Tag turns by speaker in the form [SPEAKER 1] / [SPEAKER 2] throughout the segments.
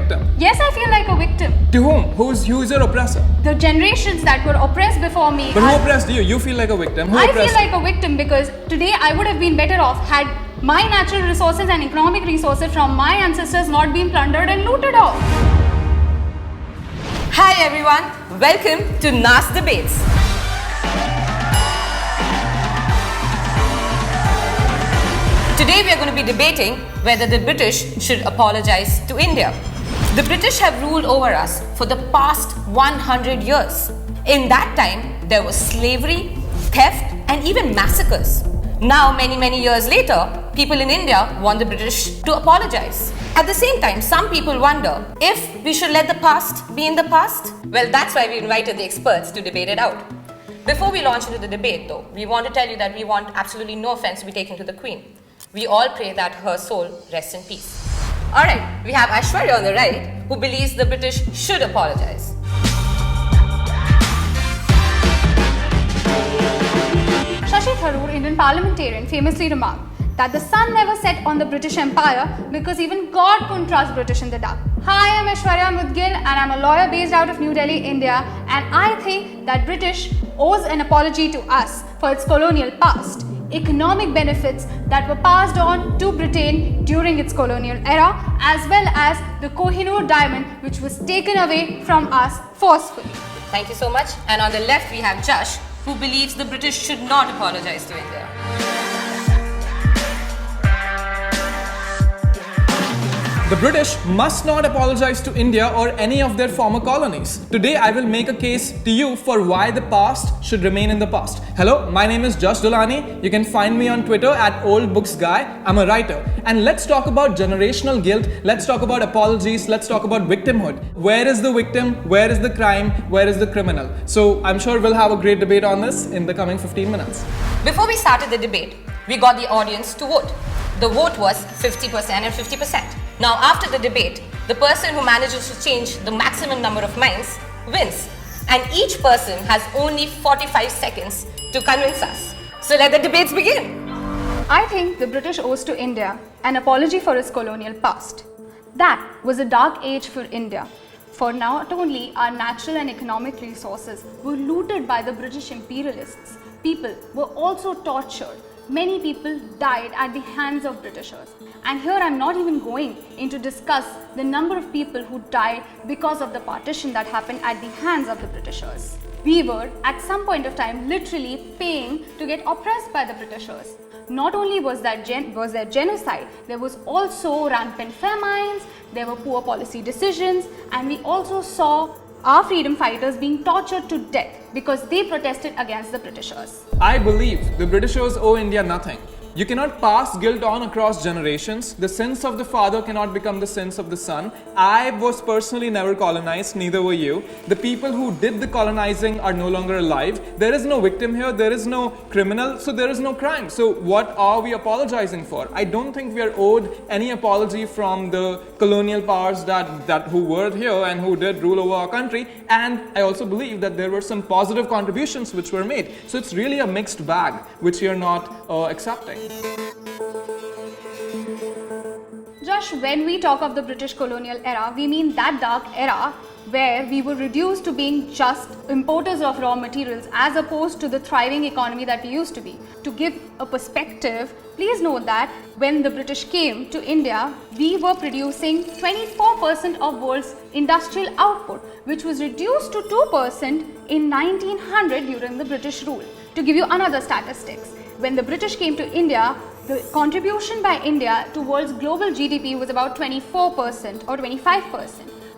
[SPEAKER 1] victim?
[SPEAKER 2] Yes, I feel like a victim.
[SPEAKER 1] To whom? Who is your oppressor?
[SPEAKER 2] The generations that were oppressed before me.
[SPEAKER 1] But who oppressed you? You feel like a victim. Who
[SPEAKER 2] I
[SPEAKER 1] oppressed
[SPEAKER 2] feel like a victim because today I would have been better off had my natural resources and economic resources from my ancestors not been plundered and looted off.
[SPEAKER 3] Hi everyone, welcome to NAS Debates. Today we are going to be debating whether the British should apologize to India. The British have ruled over us for the past 100 years. In that time, there was slavery, theft, and even massacres. Now, many years later, people in India want the British to apologize. At the same time, some people wonder if we should let the past be in the past. Well, that's why we invited the experts to debate it out. Before we launch into the debate though, we want to tell you that we want absolutely no offense to be taken to the Queen. We all pray that her soul rests in peace. Alright, we have Aishwarya on the right, who believes the British should apologize.
[SPEAKER 2] Shashi Tharoor, Indian parliamentarian, famously remarked that the sun never set on the British Empire because even God couldn't trust British in the dark. Hi, I'm Aishwarya Mudgil and I'm a lawyer based out of New Delhi, India, and I think that British owes an apology to us for its colonial past. Economic benefits that were passed on to Britain during its colonial era, as well as the Kohinoor diamond which was taken away from us forcefully.
[SPEAKER 3] Thank you so much. And on the left we have Jash, who believes the British should not apologize to India.
[SPEAKER 1] The British must not apologize to India or any of their former colonies. Today I will make a case to you for why the past should remain in the past. Hello, my name is Jash Dholani. You can find me on Twitter at oldbooksguy. I'm a writer. And let's talk about generational guilt. Let's talk about apologies. Let's talk about victimhood. Where is the victim? Where is the crime? Where is the criminal? So I'm sure we'll have a great debate on this in the coming 15 minutes.
[SPEAKER 3] Before we started the debate, we got the audience to vote. The vote was 50% and 50%. Now after the debate, the person who manages to change the maximum number of minds wins. And each person has only 45 seconds to convince us. So let the debates begin.
[SPEAKER 2] I think the British owes to India an apology for its colonial past. That was a dark age for India. For not only our natural and economic resources were looted by the British imperialists, people were also tortured. Many people died at the hands of Britishers. And here I'm not even going in to discuss the number of people who died because of the partition that happened at the hands of the Britishers. We were at some point of time literally paying to get oppressed by the Britishers. Not only was there genocide, there was also rampant famines, there were poor policy decisions, and we also saw our freedom fighters being tortured to death because they protested against the Britishers.
[SPEAKER 1] I believe the Britishers owe India nothing. You cannot pass guilt on across generations. The sins of the father cannot become the sins of the son. I was personally never colonized, neither were you. The people who did the colonizing are no longer alive. There is no victim here, there is no criminal, so there is no crime. So what are we apologizing for? I don't think we are owed any apology from the colonial powers that who were here and who did rule over our country. And I also believe that there were some positive contributions which were made. So it's really a mixed bag which we are not accepting.
[SPEAKER 2] Josh, when we talk of the British colonial era, we mean that dark era where we were reduced to being just importers of raw materials as opposed to the thriving economy that we used to be. To give a perspective, please note that when the British came to India, we were producing 24% of world's industrial output, which was reduced to 2% in 1900 during the British rule. To give you another statistics, when the British came to India, the contribution by India to world's global GDP was about 24% or 25%.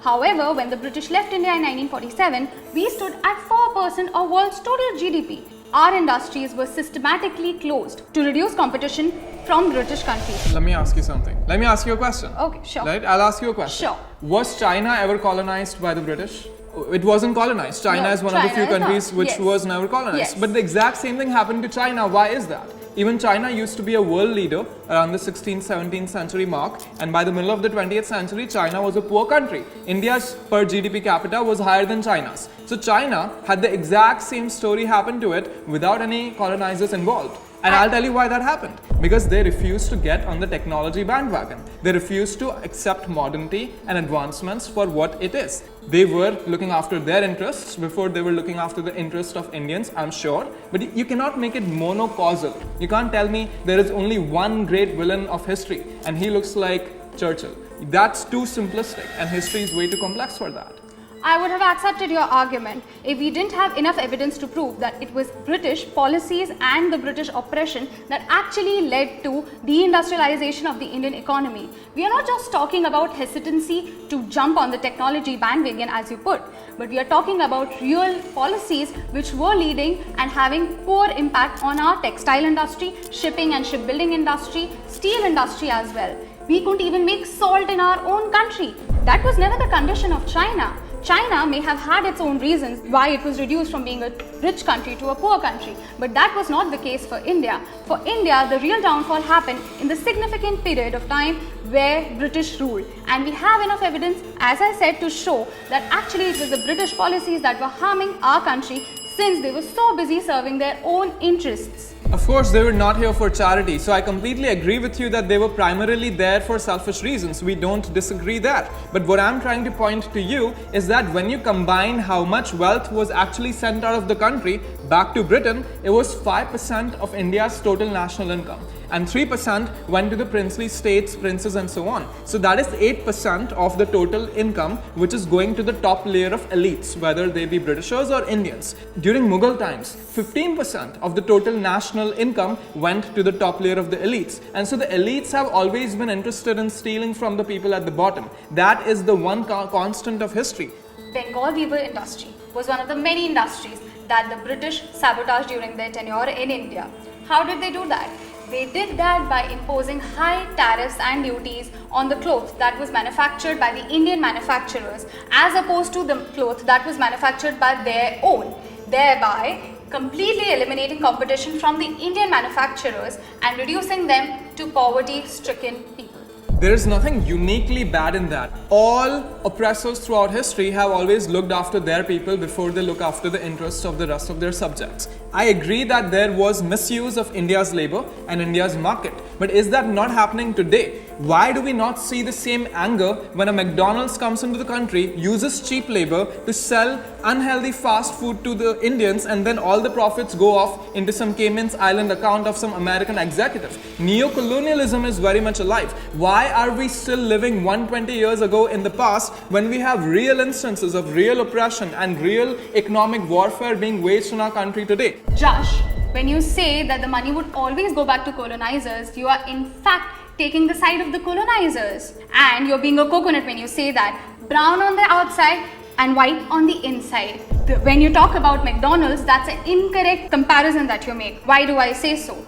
[SPEAKER 2] However, when the British left India in 1947, we stood at 4% of world's total GDP. Our industries were systematically closed to reduce competition from British countries.
[SPEAKER 1] Let me ask you something. Let me ask you a question.
[SPEAKER 2] Okay, sure.
[SPEAKER 1] Right? I'll ask you a question.
[SPEAKER 2] Sure.
[SPEAKER 1] Was China ever colonized by the British? It wasn't colonized. China
[SPEAKER 2] No,
[SPEAKER 1] is one of the few countries which
[SPEAKER 2] yes.
[SPEAKER 1] was never colonized.
[SPEAKER 2] Yes.
[SPEAKER 1] But the exact same thing happened to China. Why is that? Even China used to be a world leader around the 16th, 17th century mark, and by the middle of the 20th century, China was a poor country. India's per GDP capita was higher than China's. So China had the exact same story happen to it without any colonizers involved. And I'll tell you why that happened. Because they refused to get on the technology bandwagon. They refused to accept modernity and advancements for what it is. They were looking after their interests before they were looking after the interests of Indians, I'm sure. But you cannot make it monocausal. You can't tell me there is only one great villain of history and he looks like Churchill. That's too simplistic and history is way too complex for that.
[SPEAKER 2] I would have accepted your argument if we didn't have enough evidence to prove that it was British policies and the British oppression that actually led to deindustrialization of the Indian economy. We are not just talking about hesitancy to jump on the technology bandwagon as you put, but we are talking about real policies which were leading and having poor impact on our textile industry, shipping and shipbuilding industry, steel industry as well. We couldn't even make salt in our own country. That was never the condition of China. China may have had its own reasons why it was reduced from being a rich country to a poor country, but that was not the case for India. For India, the real downfall happened in the significant period of time where British ruled. And we have enough evidence, as I said, to show that actually it was the British policies that were harming our country since they were so busy serving their own interests.
[SPEAKER 1] Of course, they were not here for charity, so I completely agree with you that they were primarily there for selfish reasons. We don't disagree there. But what I'm trying to point to you is that when you combine how much wealth was actually sent out of the country back to Britain, it was 5% of India's total national income. And 3% went to the princely states, princes and so on. So that is 8% of the total income which is going to the top layer of elites, whether they be Britishers or Indians. During Mughal times, 15% of the total national income went to the top layer of the elites. And so the elites have always been interested in stealing from the people at the bottom. That is the one constant of history.
[SPEAKER 2] Bengal weaver industry was one of the many industries that the British sabotaged during their tenure in India. How did they do that? They did that by imposing high tariffs and duties on the cloth that was manufactured by the Indian manufacturers as opposed to the cloth that was manufactured by their own, thereby completely eliminating competition from the Indian manufacturers and reducing them to poverty-stricken people.
[SPEAKER 1] There is nothing uniquely bad in that. All oppressors throughout history have always looked after their people before they look after the interests of the rest of their subjects. I agree that there was misuse of India's labor and India's market, but is that not happening today? Why do we not see the same anger when a McDonald's comes into the country, uses cheap labor to sell unhealthy fast food to the Indians, and then all the profits go off into some Cayman's Island account of some American executive? Neocolonialism is very much alive. Why are we still living 120 years ago in the past when we have real instances of real oppression and real economic warfare being waged in our country today?
[SPEAKER 2] Jash, when you say that the money would always go back to colonizers, you are in fact taking the side of the colonizers. And you're being a coconut when you say that. Brown on the outside and white on the inside. When you talk about McDonald's, that's an incorrect comparison that you make. Why do I say so?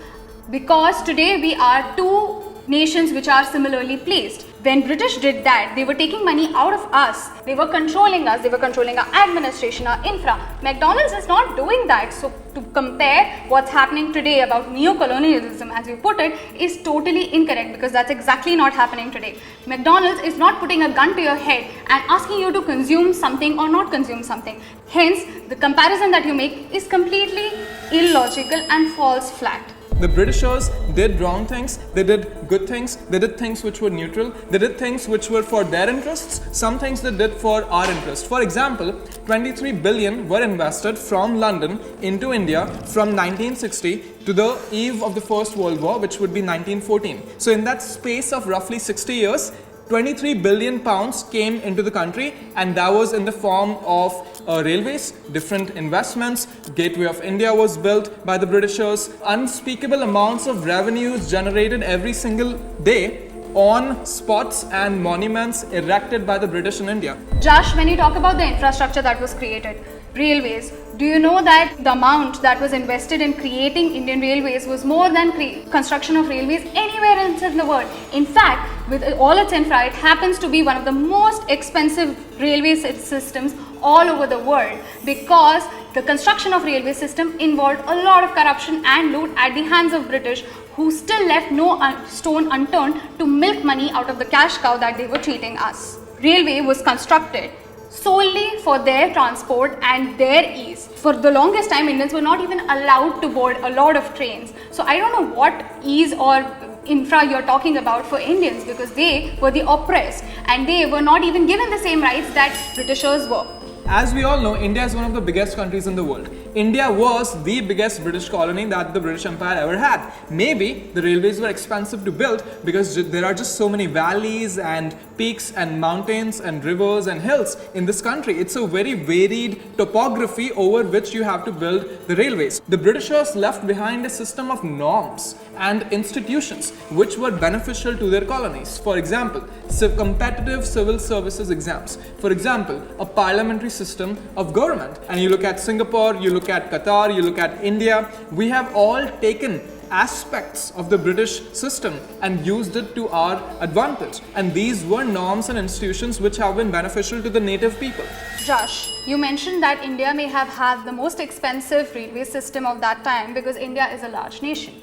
[SPEAKER 2] Because today we are two nations which are similarly placed. When British did that, they were taking money out of us. They were controlling us. They were controlling our administration, our infra. McDonald's is not doing that. So to compare what's happening today about neocolonialism, as you put it, is totally incorrect, because that's exactly not happening today. McDonald's is not putting a gun to your head and asking you to consume something or not consume something. Hence, the comparison that you make is completely illogical and falls flat.
[SPEAKER 1] The Britishers did wrong things, they did good things, they did things which were neutral, they did things which were for their interests, some things they did for our interest. For example, 23 billion were invested from London into India from 1960 to the eve of the First World War, which would be 1914. So in that space of roughly 60 years, 23 billion pounds came into the country, and that was in the form of railways, different investments. Gateway of India was built by the Britishers. Unspeakable amounts of revenues generated every single day on spots and monuments erected by the British in India.
[SPEAKER 2] Josh, when you talk about the infrastructure that was created, railways, do you know that the amount that was invested in creating Indian railways was more than construction of railways anywhere else in the world? In fact, with all its infra, it happens to be one of the most expensive railway systems all over the world, because the construction of railway system involved a lot of corruption and loot at the hands of British, who still left no stone unturned to milk money out of the cash cow that they were treating us. Railway was constructed solely for their transport and their ease. For the longest time, Indians were not even allowed to board a lot of trains. So I don't know what ease or infra you're talking about for Indians, because they were the oppressed and they were not even given the same rights that Britishers were.
[SPEAKER 1] As we all know, India is one of the biggest countries in the world. India was the biggest British colony that the British Empire ever had. Maybe the railways were expensive to build because there are just so many valleys and peaks and mountains and rivers and hills in this country. It's a very varied topography over which you have to build the railways. The Britishers left behind a system of norms and institutions which were beneficial to their colonies. For example, competitive civil services exams. For example, a parliamentary system of government. And you look at Singapore, you look at Qatar, you look at India, we have all taken aspects of the British system and used it to our advantage. And these were norms and institutions which have been beneficial to the native people.
[SPEAKER 2] Josh, you mentioned that India may have had the most expensive railway system of that time because India is a large nation.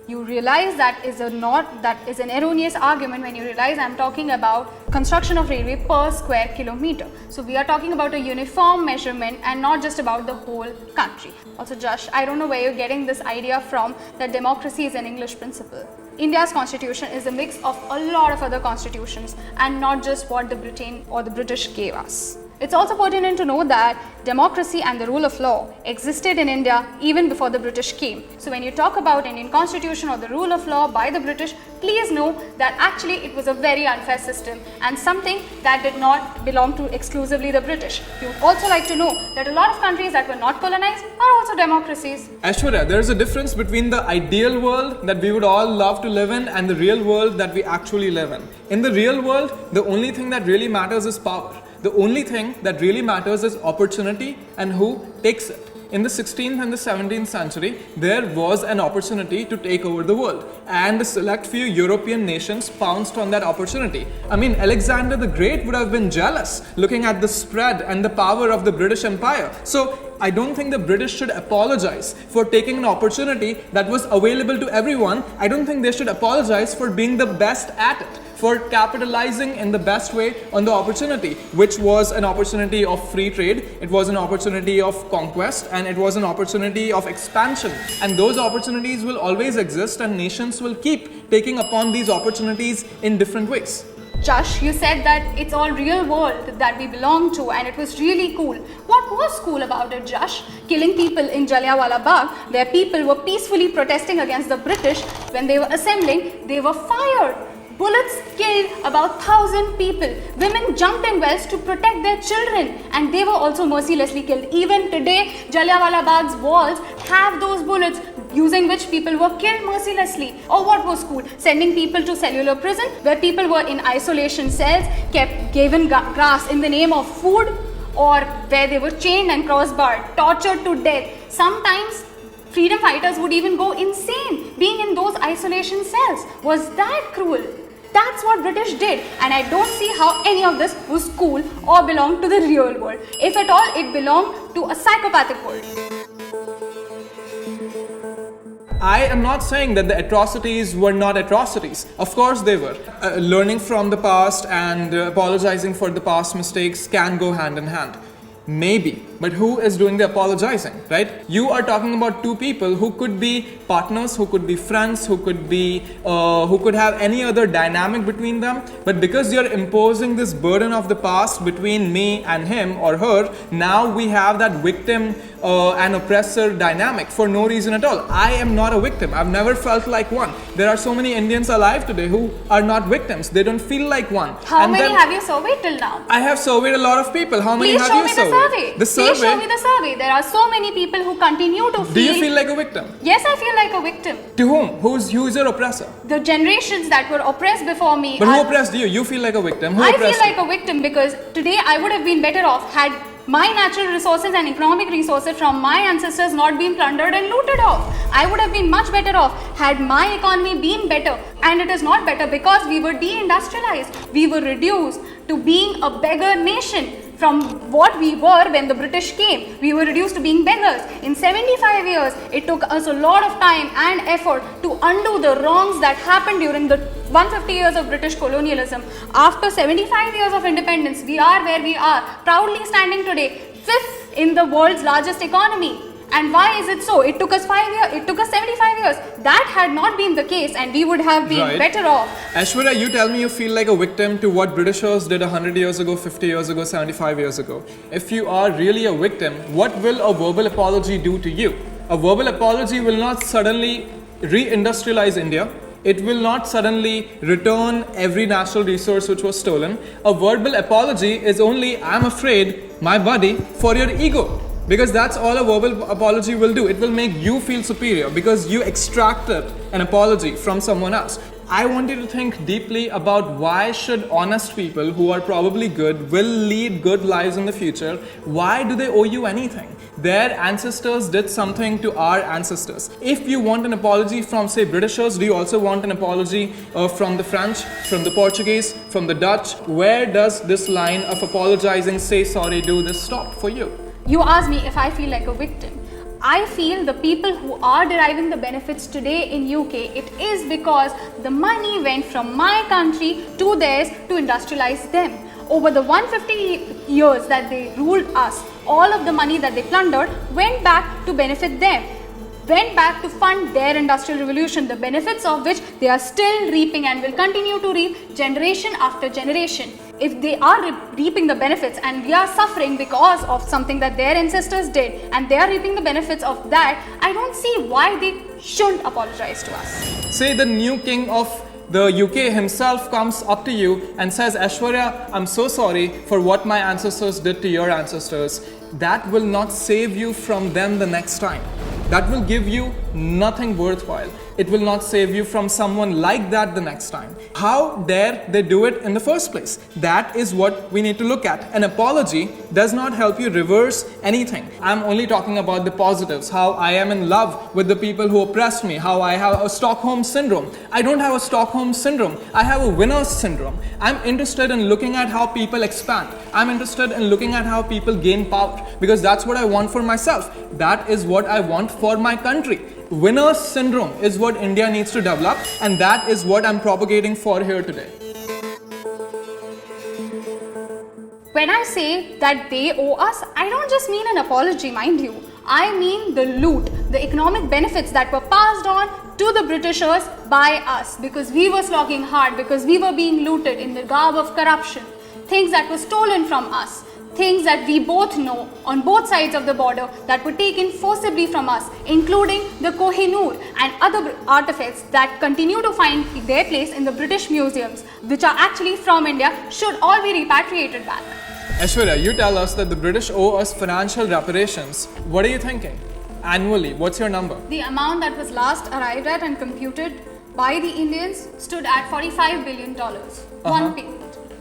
[SPEAKER 2] You realize that is an erroneous argument when you realize I'm talking about construction of railway per square kilometer. So we are talking about a uniform measurement and not just about the whole country. Also, Josh, I don't know where you're getting this idea from that democracy is an English principle. India's constitution is a mix of a lot of other constitutions and not just what the Britain or the British gave us. It's also pertinent to know that democracy and the rule of law existed in India even before the British came. So when you talk about Indian constitution or the rule of law by the British, please know that actually it was a very unfair system and something that did not belong to exclusively the British. You would also like to know that a lot of countries that were not colonized are also democracies.
[SPEAKER 1] Aishwarya, there is a difference between the ideal world that we would all love to live in and the real world that we actually live in. In the real world, the only thing that really matters is power. The only thing that really matters is opportunity and who takes it. In the 16th and the 17th century, there was an opportunity to take over the world, and a select few European nations pounced on that opportunity. I mean, Alexander the Great would have been jealous looking at the spread and the power of the British Empire. So I don't think the British should apologize for taking an opportunity that was available to everyone. I don't think they should apologize for being the best at it, for capitalizing in the best way on the opportunity, which was an opportunity of free trade, it was an opportunity of conquest, and it was an opportunity of expansion. And those opportunities will always exist, and nations will keep taking upon these opportunities in different ways.
[SPEAKER 2] Jash, you said that it's all real world that we belong to and it was really cool. What was cool about it, Jash? Killing people in Jallianwala Bagh, where people were peacefully protesting against the British. When they were assembling, they were fired. Bullets killed about 1,000 people. Women jumped in wells to protect their children and they were also mercilessly killed. Even today, Jallianwala Bagh's walls have those bullets using which people were killed mercilessly. Or what was cool? Sending people to cellular prison where people were in isolation cells, kept given grass in the name of food, or where they were chained and crossbarred, tortured to death. Sometimes freedom fighters would even go insane being in those isolation cells. Was that cruel? That's what British did, and I don't see how any of this was cool or belonged to the real world. If at all, it belonged to a psychopathic world.
[SPEAKER 1] I am not saying that the atrocities were not atrocities. Of course they were. Learning from the past and apologizing for the past mistakes can go hand in hand. Maybe. But who is doing the apologizing, right? You are talking about two people who could be partners, who could be friends, who could have any other dynamic between them. But because you're imposing this burden of the past between me and him or her, now we have that victim and oppressor dynamic for no reason at all. I am not a victim. I've never felt like one. There are so many Indians alive today who are not victims. They don't feel like one.
[SPEAKER 2] How many have you surveyed till now?
[SPEAKER 1] I have surveyed a lot of people. How many have you surveyed?
[SPEAKER 2] Please show me the survey. There are so many people who continue to feel...
[SPEAKER 1] Do you feel like a victim?
[SPEAKER 2] Yes, I feel like a victim.
[SPEAKER 1] To whom? Who's your oppressor?
[SPEAKER 2] The generations that were oppressed before me.
[SPEAKER 1] But who oppressed you? You feel like a victim. Who
[SPEAKER 2] I
[SPEAKER 1] oppressed
[SPEAKER 2] feel like a victim because today I would have been better off had my natural resources and economic resources from my ancestors not been plundered and looted off. I would have been much better off had my economy been better, and it is not better because we were deindustrialized. We were reduced to being a beggar nation. From what we were when the British came, we were reduced to being beggars. In 75 years, it took us a lot of time and effort to undo the wrongs that happened during the 150 years of British colonialism, after 75 years of independence, we are where we are, proudly standing today, 5th in the world's largest economy. And why is it so? It took us 5 years, it took us 75 years. That had not been the case and we would have been better off.
[SPEAKER 1] Aishwarya, you tell me you feel like a victim to what Britishers did 100 years ago, 50 years ago, 75 years ago. If you are really a victim, what will a verbal apology do to you? A verbal apology will not suddenly re-industrialize India. It will not suddenly return every natural resource which was stolen. A verbal apology is only, I'm afraid, my buddy, for your ego. Because that's all a verbal apology will do. It will make you feel superior because you extracted an apology from someone else. I want you to think deeply about why should honest people who are probably good, will lead good lives in the future, why do they owe you anything? Their ancestors did something to our ancestors. If you want an apology from, say, Britishers, do you also want an apology from the French, from the Portuguese, from the Dutch? Where does this line of apologizing, say sorry, do this stop for you?
[SPEAKER 2] You ask me if I feel like a victim. I feel the people who are deriving the benefits today in UK, it is because the money went from my country to theirs to industrialize them. Over the 150 years that they ruled us, all of the money that they plundered went back to benefit them, went back to fund their industrial revolution, the benefits of which they are still reaping and will continue to reap generation after generation. If they are reaping the benefits and we are suffering because of something that their ancestors did and they are reaping the benefits of that, I don't see why they shouldn't apologize to us.
[SPEAKER 1] Say the new king of the UK himself comes up to you and says, Aishwarya, I'm so sorry for what my ancestors did to your ancestors. That will not save you from them the next time. That will give you nothing worthwhile. It will not save you from someone like that the next time. How dare they do it in the first place? That is what we need to look at. An apology does not help you reverse anything. I'm only talking about the positives, how I am in love with the people who oppressed me, how I have a Stockholm syndrome. I don't have a Stockholm syndrome. I have a winner's syndrome. I'm interested in looking at how people expand. I'm interested in looking at how people gain power because that's what I want for myself. That is what I want for my country. Winner's syndrome is what India needs to develop, and that is what I'm propagating for here today.
[SPEAKER 2] When I say that they owe us, I don't just mean an apology, mind you. I mean the loot, the economic benefits that were passed on to the Britishers by us because we were slogging hard, because we were being looted in the garb of corruption, things that were stolen from us. Things that we both know on both sides of the border that were taken forcibly from us, including the Kohinoor and other artifacts that continue to find their place in the British museums, which are actually from India, should all be repatriated back.
[SPEAKER 1] Aishwarya, you tell us that the British owe us financial reparations. What are you thinking? Annually, what's your number?
[SPEAKER 2] The amount that was last arrived at and computed by the Indians stood at $45 billion. One payment.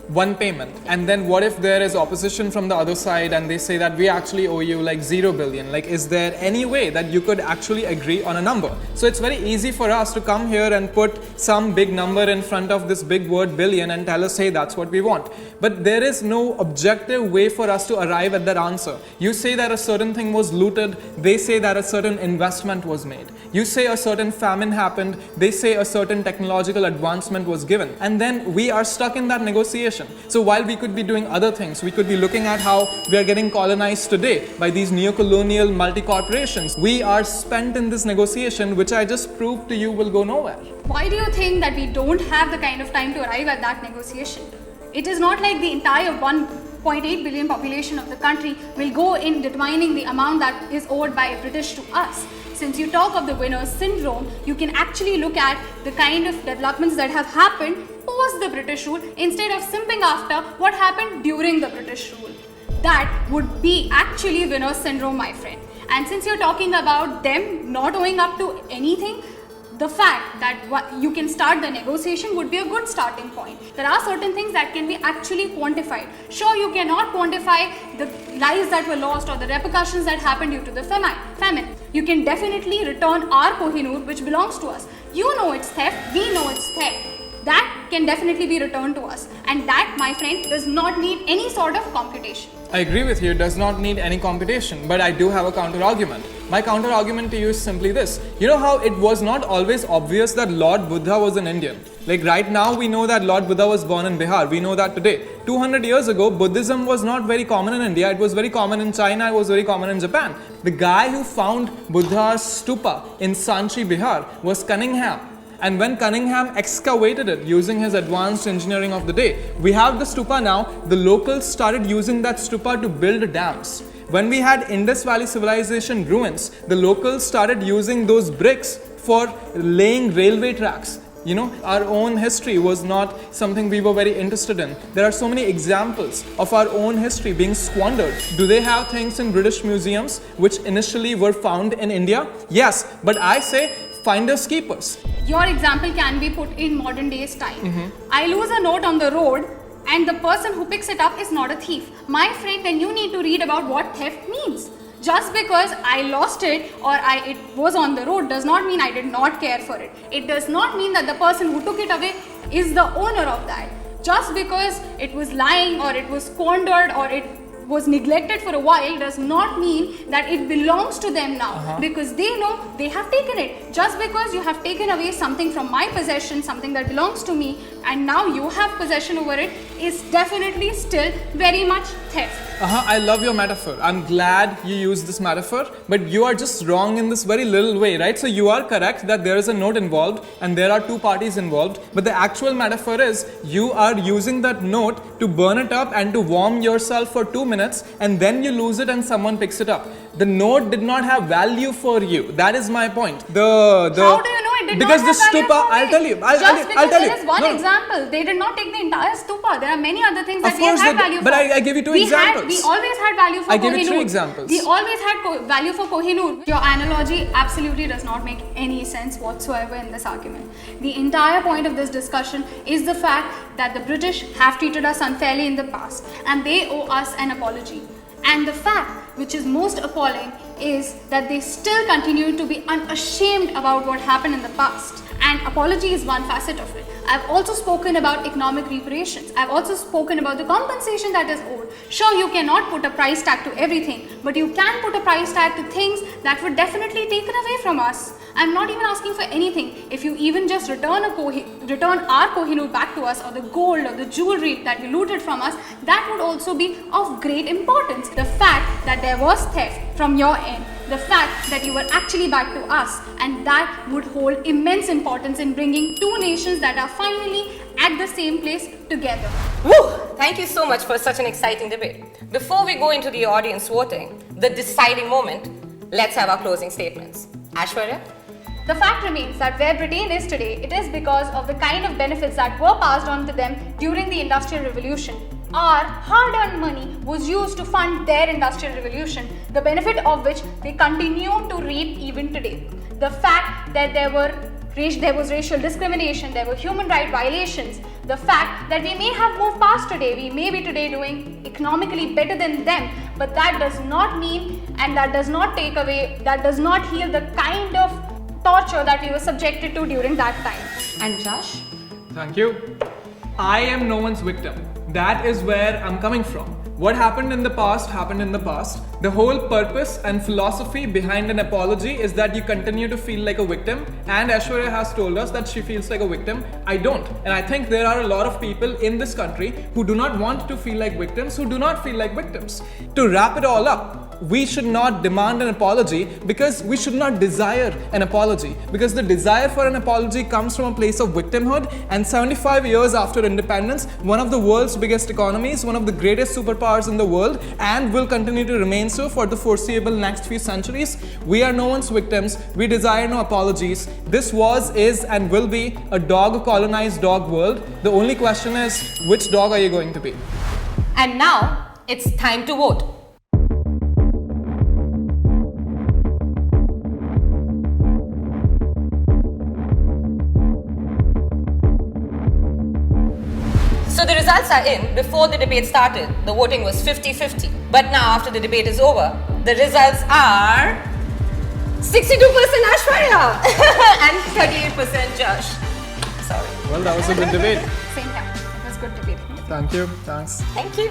[SPEAKER 1] One payment. And then what if there is opposition from the other side and they say that we actually owe you like 0 billion? Like, is there any way that you could actually agree on a number? So it's very easy for us to come here and put some big number in front of this big word billion and tell us, hey, that's what we want. But there is no objective way for us to arrive at that answer. You say that a certain thing was looted, they say that a certain investment was made. You say a certain famine happened, they say a certain technological advancement was given. And then we are stuck in that negotiation. So while we could be doing other things, we could be looking at how we are getting colonized today by these neocolonial multi-corporations. We are spent in this negotiation, which I just proved to you will go nowhere.
[SPEAKER 2] Why do you think that we don't have the kind of time to arrive at that negotiation? It is not like the entire 1.8 billion population of the country will go in determining the amount that is owed by British to us. Since you talk of the winner's syndrome, you can actually look at the kind of developments that have happened post the British rule instead of simping after what happened during the British rule. That would be actually winner's syndrome, my friend. And since you're talking about them not owing up to anything, the fact that you can start the negotiation would be a good starting point. There are certain things that can be actually quantified. Sure, you cannot quantify the lives that were lost or the repercussions that happened due to the famine. You can definitely return our Kohinoor, which belongs to us. You know it's theft, we know it's theft. That can definitely be returned to us. And that, my friend, does not need any sort of computation.
[SPEAKER 1] I agree with you, it does not need any computation, but I do have a counter argument. My counter argument to you is simply this. You know how it was not always obvious that Lord Buddha was an Indian? Like right now we know that Lord Buddha was born in Bihar. We know that today. 200 years ago, Buddhism was not very common in India. It was very common in China. It was very common in Japan. The guy who found Buddha's stupa in Sanchi, Bihar was Cunningham. And when Cunningham excavated it using his advanced engineering of the day, we have the stupa now. The locals started using that stupa to build dams. When we had Indus Valley civilization ruins, the locals started using those bricks for laying railway tracks. You know, our own history was not something we were very interested in. There are so many examples of our own history being squandered. Do they have things in British museums which initially were found in India? Yes, but I say finders keepers.
[SPEAKER 2] Your example can be put in modern days time. I lose a note on the road and the person who picks it up is not a thief. My friend, then you need to read about what theft means. Just because I lost it or it was on the road does not mean I did not care for it. It does not mean that the person who took it away is the owner of that. Just because it was lying or it was squandered or it was neglected for a while does not mean that it belongs to them now, because they know they have taken it. Just because you have taken away something from my possession, something that belongs to me, and now you have possession over it, is definitely still very much theft.
[SPEAKER 1] I love your metaphor. I'm glad you used this metaphor, but you are just wrong in this very little way, right? So you are correct that there is a note involved and there are two parties involved, but the actual metaphor is you are using that note to burn it up and to warm yourself for 2 minutes, and then you lose it and someone picks it up. The note did not have value for you. That is my point.
[SPEAKER 2] How do you know it did
[SPEAKER 1] because
[SPEAKER 2] not have
[SPEAKER 1] the
[SPEAKER 2] value
[SPEAKER 1] stupa,
[SPEAKER 2] for me?
[SPEAKER 1] I'll tell you.
[SPEAKER 2] There is one example. They did not take the entire stupa. There are many other things that we have had value for.
[SPEAKER 1] But I gave you two examples.
[SPEAKER 2] We always had value for Kohinoor.
[SPEAKER 1] I gave you 3 examples.
[SPEAKER 2] We always had value for Kohinoor. Your analogy absolutely does not make any sense whatsoever in this argument. The entire point of this discussion is the fact that the British have treated us unfairly in the past and they owe us an apology. And the fact which is most appalling is that they still continue to be unashamed about what happened in the past. And apology is one facet of it. I've also spoken about economic reparations. I've also spoken about the compensation that is owed. Sure, you cannot put a price tag to everything, but you can put a price tag to things that were definitely taken away from us. I'm not even asking for anything. If you even just return our Kohinoor back to us, or the gold or the jewelry that you looted from us, that would also be of great importance. The fact that there was theft from your end, the fact that you were actually back to us, and that would hold immense importance in bringing two nations that are finally at the same place together.
[SPEAKER 3] Woo! Thank you so much for such an exciting debate. Before we go into the audience voting, the deciding moment, let's have our closing statements. Aishwarya?
[SPEAKER 2] The fact remains that where Britain is today, it is because of the kind of benefits that were passed on to them during the Industrial Revolution. Our hard-earned money was used to fund their Industrial Revolution, the benefit of which they continue to reap even today. The fact that there was racial discrimination, there were human rights violations, the fact that we may have moved past today, we may be today doing economically better than them, but that does not mean and that does not take away, that does not heal the kind of torture that we were subjected to during that time.
[SPEAKER 3] And Jash?
[SPEAKER 1] Thank you. I am no one's victim. That is where I'm coming from. What happened in the past happened in the past. The whole purpose and philosophy behind an apology is that you continue to feel like a victim, and Aishwarya has told us that she feels like a victim. I don't. And I think there are a lot of people in this country who do not want to feel like victims, who do not feel like victims. To wrap it all up, we should not demand an apology because we should not desire an apology, because the desire for an apology comes from a place of victimhood. And 75 years after independence, one of the world's biggest economies, one of the greatest superpowers in the world, and will continue to remain so for the foreseeable next few centuries, we are no one's victims. We desire no apologies. This was, is, and will be a dog-colonized dog world. The only question is, which dog are you going to be?
[SPEAKER 3] And now, it's time to vote. So the results are in. Before the debate started, the voting was 50-50. But now, after the debate is over, the results are 62% Aishwarya and 38% Jash. Sorry.
[SPEAKER 1] Well, that was a good debate.
[SPEAKER 2] Same time. It was good debate.
[SPEAKER 1] Thank you. Thanks.
[SPEAKER 3] Thank you.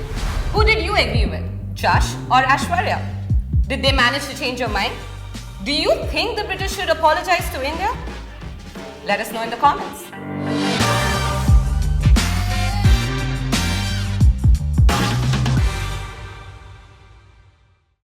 [SPEAKER 3] Who did you agree with? Jash or Aishwarya? Did they manage to change your mind? Do you think the British should apologize to India? Let us know in the comments.